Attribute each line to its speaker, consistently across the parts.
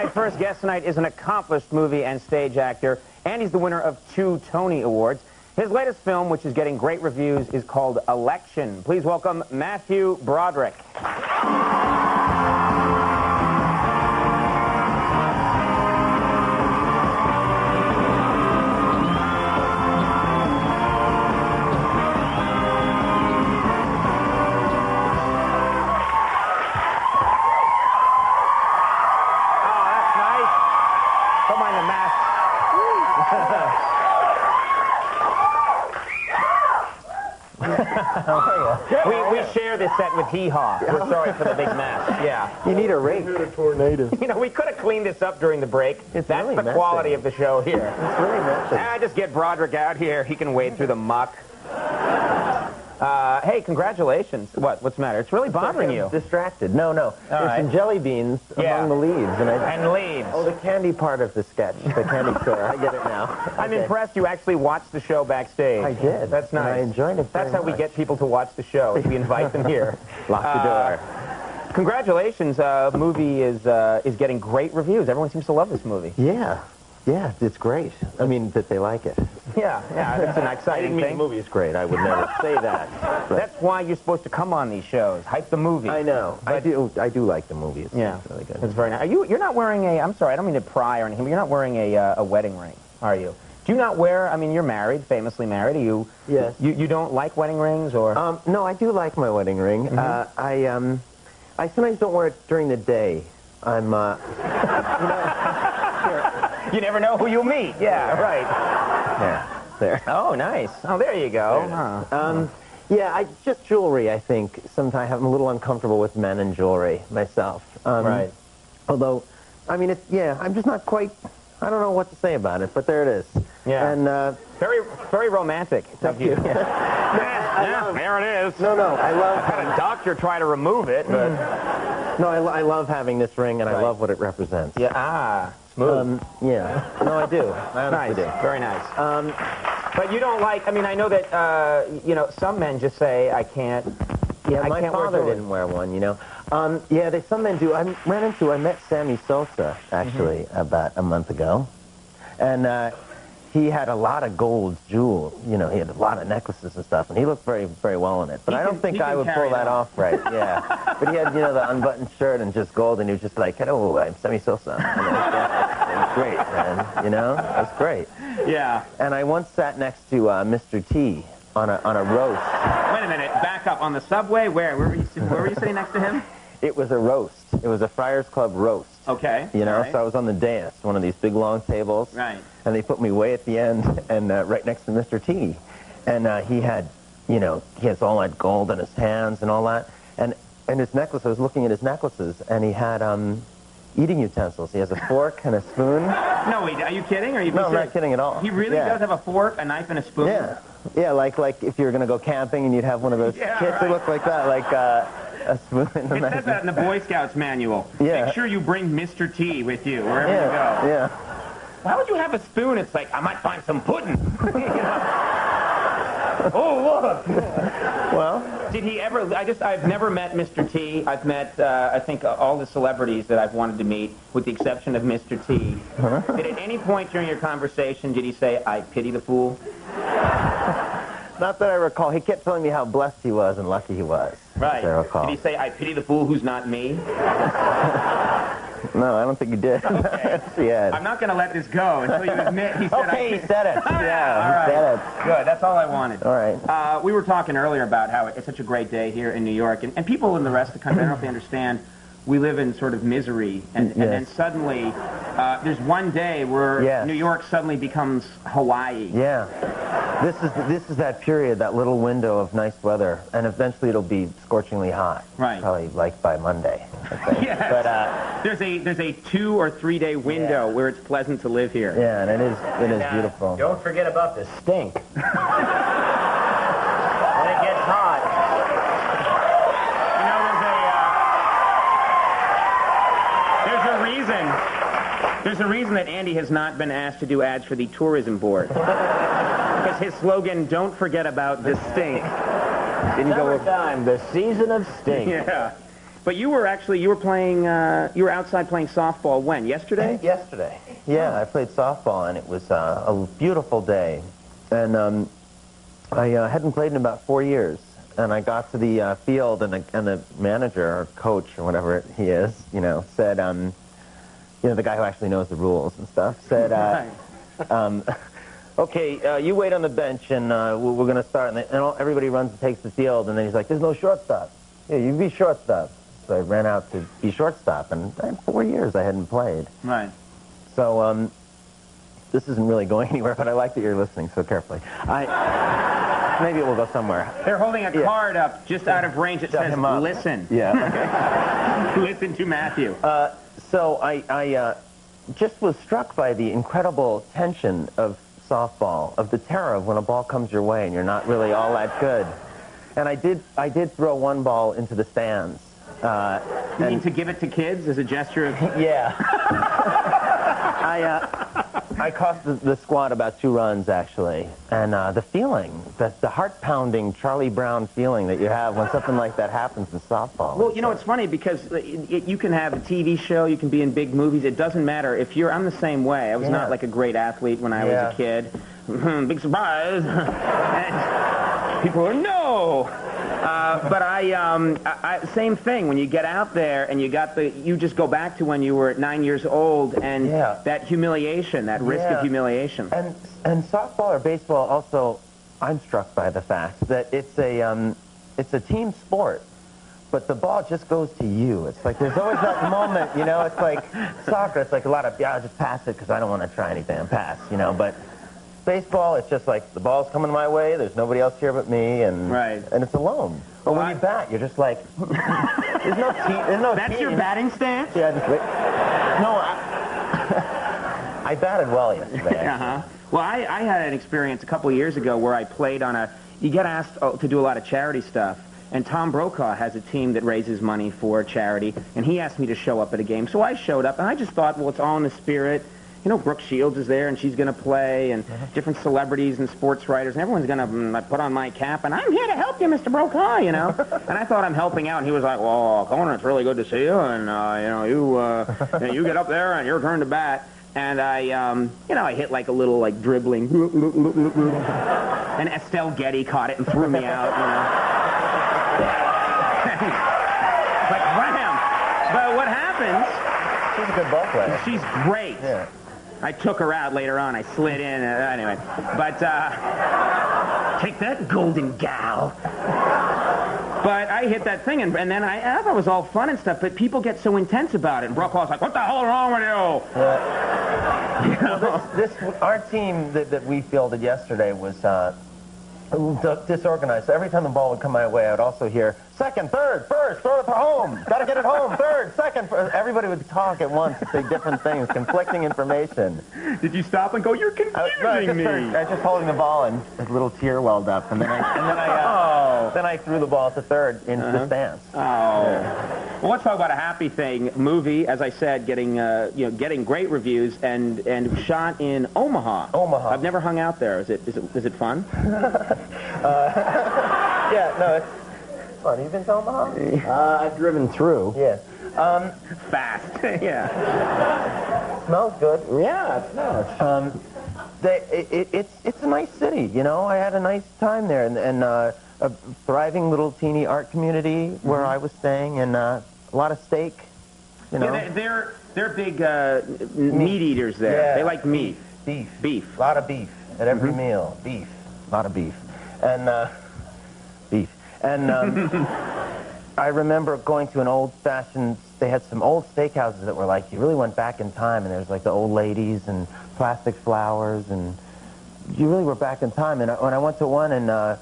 Speaker 1: My first guest tonight is an accomplished movie and stage actor, and he's the winner of 2 Tony Awards. His latest film, which is getting great reviews, is called Election. Please welcome Matthew Broderick. We share this set with Hee Haw. We're sorry for the big mess. Yeah.
Speaker 2: You need a rake.
Speaker 3: You need a tornado.
Speaker 1: You know, we could have cleaned this up during the break.
Speaker 2: It's
Speaker 1: That's
Speaker 2: really
Speaker 1: the
Speaker 2: messy.
Speaker 1: quality of the show here.
Speaker 2: It's really messy.
Speaker 1: Just get Broderick out here. He can wade through the muck. Hey, congratulations. What's the matter? It's really bothering you.
Speaker 2: Distracted. No. There's
Speaker 1: right.
Speaker 2: some jelly beans among the leaves.
Speaker 1: And leaves.
Speaker 2: Oh, the candy part of the sketch. The candy store. I get it now.
Speaker 1: I'm
Speaker 2: Okay.
Speaker 1: impressed you actually watched the show backstage.
Speaker 2: I did.
Speaker 1: That's nice.
Speaker 2: And I enjoyed it very
Speaker 1: That's how we
Speaker 2: much.
Speaker 1: get people to watch the show. We invite them here.
Speaker 2: Lock the door.
Speaker 1: Congratulations. Movie is getting great reviews. Everyone seems to love this movie.
Speaker 2: Yeah, it's great. I mean, that they like it.
Speaker 1: Yeah, that's an
Speaker 2: I
Speaker 1: exciting
Speaker 2: didn't mean
Speaker 1: thing.
Speaker 2: the movie is great. I would never say that. But
Speaker 1: That's why you're supposed to come on these shows. Hype the movie.
Speaker 2: I know. I do like the movie. It's really good.
Speaker 1: It's very nice. You're not wearing a, I'm sorry, I don't mean to pry or anything, but you're not wearing a wedding ring, are you? Do you not wear, I mean, you're married, famously married. Are you?
Speaker 2: Yes.
Speaker 1: You don't like wedding rings, or?
Speaker 2: No, I do like my wedding ring.
Speaker 1: Mm-hmm.
Speaker 2: I sometimes don't wear it during the day. I'm,
Speaker 1: You never know who you'll meet. Yeah, right.
Speaker 2: There.
Speaker 1: Oh, nice. Oh, there you go.
Speaker 2: Yeah, just jewelry, I think. Sometimes I'm a little uncomfortable with men and jewelry myself.
Speaker 1: Right.
Speaker 2: Although, I mean, I'm just not quite, I don't know what to say about it, but there it is.
Speaker 1: Yeah.
Speaker 2: And,
Speaker 1: very romantic.
Speaker 2: Thank you.
Speaker 1: There it is.
Speaker 2: No, I love...
Speaker 1: I've had a doctor try to remove it, but...
Speaker 2: No, I love having this ring, and I love what it represents.
Speaker 1: Yeah, smooth.
Speaker 2: Yeah. No, I do. I honestly do.
Speaker 1: Very nice. But you don't like, I mean, I know that, some men just say, I can't,
Speaker 2: Yeah,
Speaker 1: I
Speaker 2: my
Speaker 1: can't wear
Speaker 2: father
Speaker 1: jewelry.
Speaker 2: didn't wear one, you know. Some men do. I met Sammy Sosa, actually, about a month ago. And he had a lot of gold jewels. You know, he had a lot of necklaces and stuff, and he looked very, very well in it. But I don't think I would pull that off right, yeah. But he had, the unbuttoned shirt and just gold, and he was just like, hello, I'm Sammy Sosa. And it was great, man, It was great.
Speaker 1: Yeah.
Speaker 2: And I once sat next to Mr. T on a roast.
Speaker 1: Wait a minute, back up. On the subway? Where were you sitting next to him?
Speaker 2: It was a roast. It was a Friars Club roast.
Speaker 1: Okay.
Speaker 2: So
Speaker 1: right.
Speaker 2: I was on the dais, one of these big long tables.
Speaker 1: Right.
Speaker 2: And they put me way at the end and right next to Mr. T. And he had, he has all that gold in his hands and all that. And his necklace, I was looking at his necklaces, and he had eating utensils. He has a fork and a spoon.
Speaker 1: No, wait, are you kidding? Or are you
Speaker 2: No, I'm not kidding at all.
Speaker 1: He really does have a fork, a knife, and a spoon?
Speaker 2: Yeah, like if you were going to go camping and you'd have one of those kits that look like that, like a spoon and a
Speaker 1: It
Speaker 2: knife.
Speaker 1: says that in the Boy Scouts manual.
Speaker 2: Yeah.
Speaker 1: Make sure you bring Mr. T with you wherever you go.
Speaker 2: Yeah.
Speaker 1: Why would you have a spoon? It's like, I might find some pudding. Oh, look.
Speaker 2: Well,
Speaker 1: Did he ever, I've never met Mr. T. I've met, I think, all the celebrities that I've wanted to meet, with the exception of Mr. T. Did at any point during your conversation, did he say, I pity the fool?
Speaker 2: not that I recall. He kept telling me how blessed he was and lucky he was.
Speaker 1: Right.
Speaker 2: As I recall.
Speaker 1: Did he say, I pity the fool who's not me?
Speaker 2: No, I don't think he did.
Speaker 1: Okay. I'm not going to let this go until you admit he said
Speaker 2: Okay, he said it.
Speaker 1: All
Speaker 2: Yeah, he said it.
Speaker 1: Good. That's all I wanted.
Speaker 2: All right.
Speaker 1: We were talking earlier about how it's such a great day here in New York, and people in the rest of the country, I don't know if they understand, we live in sort of misery, and then suddenly there's one day where New York suddenly becomes Hawaii.
Speaker 2: Yeah. This is that period, that little window of nice weather, and eventually it'll be scorchingly hot.
Speaker 1: Right.
Speaker 2: Probably like by Monday, I think.
Speaker 1: Yes.
Speaker 2: But
Speaker 1: there's a 2 or 3 day window where it's pleasant to live here.
Speaker 2: yeah, and it is beautiful.
Speaker 3: Don't forget about the stink. When it gets hot.
Speaker 1: There's a reason that Andy has not been asked to do ads for the tourism board. Because his slogan, don't forget about the stink. Didn't go
Speaker 3: Summertime, the season of stink.
Speaker 1: Yeah. But you were playing, you were outside playing softball when? Yesterday?
Speaker 2: Yesterday. Yeah, I played softball, and it was a beautiful day. And I hadn't played in about 4 years. And I got to the field, and the manager or coach or whatever he is, said, the guy who actually knows the rules and stuff, said, okay, you wait on the bench, and we're going to start. And everybody runs and takes the field, and then he's like, there's no shortstop. Yeah, you be shortstop. So I ran out to be shortstop, and 4 years I hadn't played.
Speaker 1: Right.
Speaker 2: So this isn't really going anywhere, but I like that you're listening so carefully. Maybe it will go somewhere.
Speaker 1: They're holding a card up just out of range that says, listen.
Speaker 2: Yeah, okay.
Speaker 1: Listen to Matthew.
Speaker 2: So I just was struck by the incredible tension of softball, of the terror of when a ball comes your way and you're not really all that good. And I did throw one ball into the stands.
Speaker 1: You mean to give it to kids as a gesture of...
Speaker 2: Yeah. I cost the squad about 2 runs, actually. And the feeling, the heart-pounding Charlie Brown feeling that you have when something like that happens in softball.
Speaker 1: Well, it's funny because you can have a TV show, you can be in big movies. It doesn't matter. I'm the same way. I was not like a great athlete when I was a kid. Big surprise. And people are, no! But same thing. When you get out there and you just go back to when you were 9 years old and that humiliation, that risk of humiliation.
Speaker 2: And softball or baseball also, I'm struck by the fact that it's a team sport, but the ball just goes to you. It's like there's always that moment, it's like soccer. It's like a lot of, I'll just pass it because I don't want to try anything and pass, but baseball, it's just like the ball's coming my way, there's nobody else here but me, and it's alone. But when you bat, you're just like, there's no team.
Speaker 1: That's your batting stance?
Speaker 2: Yeah, no, I batted well yesterday.
Speaker 1: Well, I had an experience a couple of years ago where I played on you get asked to do a lot of charity stuff, and Tom Brokaw has a team that raises money for charity, and he asked me to show up at a game. So I showed up, and I just thought, well, it's all in the spirit. Brooke Shields is there, and she's going to play, and different celebrities and sports writers, and everyone's going to put on my cap, and I'm here to help you, Mr. Brokaw, And I thought I'm helping out, and he was like, well, Conan, it's really good to see you, and, you get up there, and your turn to bat. And I hit like a little, like, dribbling, and Estelle Getty caught it and threw me out, Like, wham! But what happens...
Speaker 2: She's a good ball player.
Speaker 1: She's great.
Speaker 2: Yeah.
Speaker 1: I took her out later on. I slid in. Anyway. But, take that, golden gal. But I hit that thing, and then I thought it was all fun and stuff, but people get so intense about it. And Brooklaw's like, what the hell is wrong with you?
Speaker 2: Well, our team that we fielded yesterday was disorganized. So every time the ball would come my way, I would also hear, second, third, first, throw it for home. Got to get it home, third, second. Everybody would talk at once and say different things, conflicting information.
Speaker 1: Did you stop and go, you're confusing me?
Speaker 2: I was just holding the ball, and a little tear welled up, and then I threw the ball to third into the stands.
Speaker 1: Oh. Yeah. Well, let's talk about a happy thing. Movie, as I said, getting great reviews, and shot in Omaha.
Speaker 2: Omaha.
Speaker 1: I've never hung out there. Is it fun?
Speaker 2: Yeah, no, it's fun. Have you been to Omaha?
Speaker 3: I've driven through.
Speaker 2: Yeah.
Speaker 1: Fast. Yeah.
Speaker 2: Smells good.
Speaker 3: Yeah, it smells.
Speaker 2: It's a nice city, I had a nice time there, and a thriving little teeny art community where I was staying, and a lot of steak,
Speaker 1: Yeah, they're big meat eaters there.
Speaker 2: Yeah.
Speaker 1: They like meat.
Speaker 2: Beef. A lot of beef at every meal. Beef. A lot of beef. And, beef. And, I remember going to an old-fashioned, they had some old steakhouses that were like, you really went back in time, and there's like the old ladies and plastic flowers, and you really were back in time. And when I went to one, and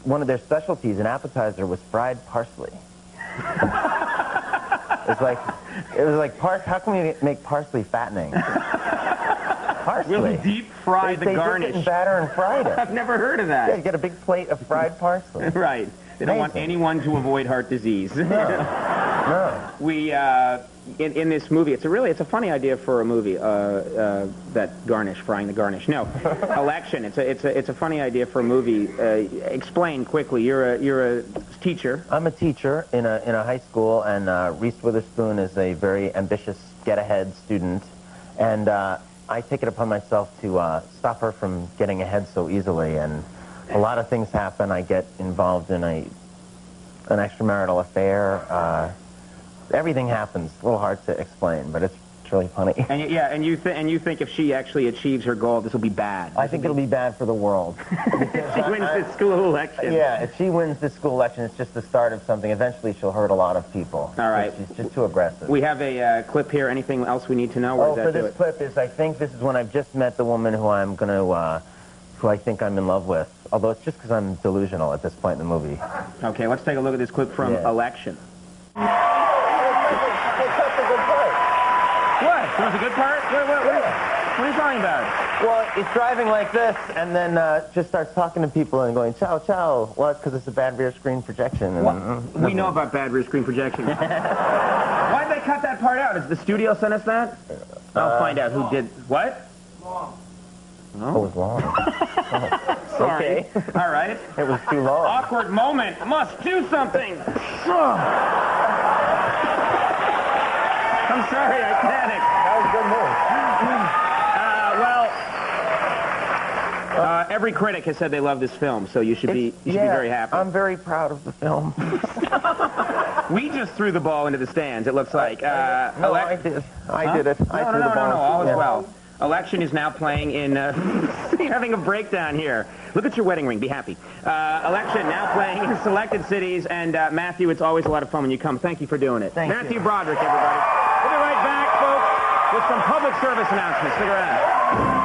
Speaker 2: one of their specialties, an appetizer, was fried parsley. It was like, how can we make parsley fattening? Parsley.
Speaker 1: Really deep fry the garnish.
Speaker 2: They dipped it in batter and fried it.
Speaker 1: I've never heard of that.
Speaker 2: Yeah, you get a big plate of fried parsley.
Speaker 1: Right. They don't want anyone to avoid heart disease.
Speaker 2: No.
Speaker 1: We in this movie, it's a funny idea for a movie. That garnish, frying the garnish. No, election. It's a funny idea for a movie. Explain quickly. You're a teacher.
Speaker 2: I'm a teacher in a high school, and Reese Witherspoon is a very ambitious, get-ahead student, and I take it upon myself to stop her from getting ahead so easily. And a lot of things happen. I get involved in an extramarital affair. Everything happens. It's a little hard to explain, but it's really funny.
Speaker 1: And you think if she actually achieves her goal, this will be bad.
Speaker 2: I think it'll be bad for the world.
Speaker 1: If she wins this school election.
Speaker 2: Yeah, if she wins this school election, it's just the start of something. Eventually, she'll hurt a lot of people.
Speaker 1: All right.
Speaker 2: She's just too aggressive.
Speaker 1: We have a clip here. Anything else we need to know?
Speaker 2: For this clip I think this is when I've just met the woman who I'm going to, who I think I'm in love with. Although it's just because I'm delusional at this point in the movie.
Speaker 1: Okay, let's take a look at this clip from Election. What? That was a good part? What are you talking about?
Speaker 2: Well, it's driving like this, and then just starts talking to people and going, ciao, ciao. Well, it's because it's a bad rear screen projection. And,
Speaker 1: we know about bad rear screen projection. Why'd they cut that part out? Did the studio send us that? I'll find out who did. What?
Speaker 2: Long. Oh. It was long.
Speaker 1: Sorry.
Speaker 2: Okay.
Speaker 1: All right.
Speaker 2: It was too long.
Speaker 1: Awkward moment. Must do something. I'm sorry, I panicked.
Speaker 3: That was a good move.
Speaker 1: Every critic has said they love this film, so you should be very happy.
Speaker 2: I'm very proud of the film.
Speaker 1: We just threw the ball into the stands, it looks like.
Speaker 2: No, I did. I did it. I threw the ball.
Speaker 1: No, all is well. Election is now playing in... you're having a breakdown here. Look at your wedding ring. Be happy. Election now playing in selected cities. And Matthew, it's always a lot of fun when you come. Thank you for doing it. Matthew Broderick, everybody. We'll be right back, folks, with some public service announcements. Stick around.